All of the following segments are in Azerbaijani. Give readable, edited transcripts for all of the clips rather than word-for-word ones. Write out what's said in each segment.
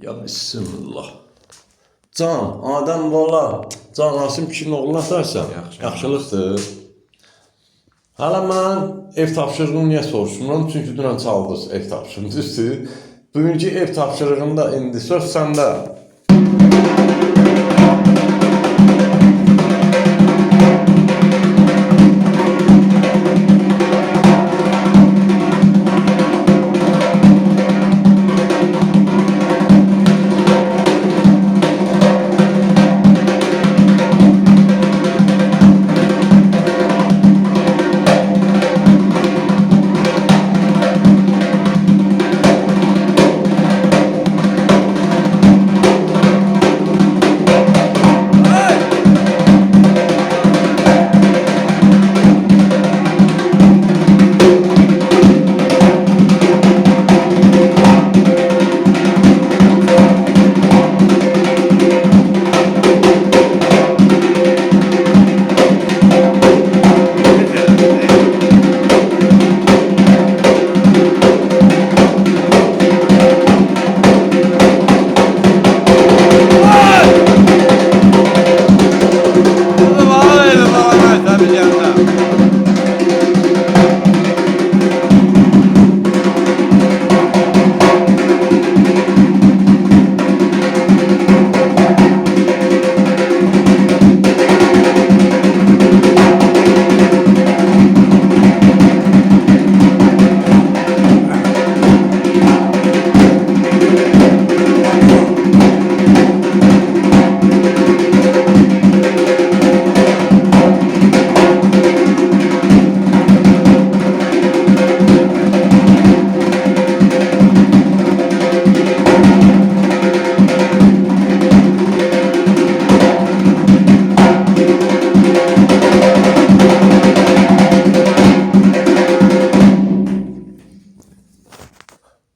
Ya bismillah. Can, Adəm bala, Can Asim kişinin oğluna atarsan, yaxşılıqdır. Hələ mən ev tapşırığını niyə soruşmuram? Çünki dünən çaldınız ev tapşırığını, düzdür? Bugünkü ev tapşırığında indi söz səndə.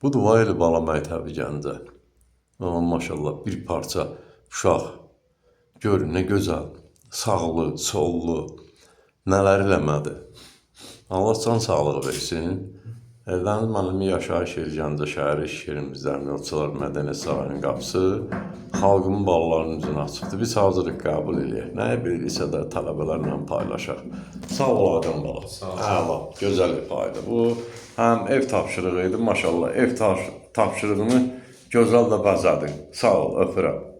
Bu Duvayeli bala məktəbi Gəncə. Aman maşallah bir parça uşaq. Gör nə gözəl, sağlı, sollu, nələr eləmədi. Allah can sağlığı versin. Erdəniz müəllimi yaşayış yeri Gəncə şəhəri iş yerimizdən Yolçular Mədəniyyət Sarayının qapısı xalqımın balalarının üzünə açıqdır. Biz hazırıq qəbul eləyək. Nəyə bilirsə də tələbələrlə paylaşaq. Sağ ol Adəm bala. Əla, gözəl ifayədir. Bu həm ev tapşırığı idi, maşallah. Ev tapşırığını gözəl də bəzədin. Sağ ol, öpürəm.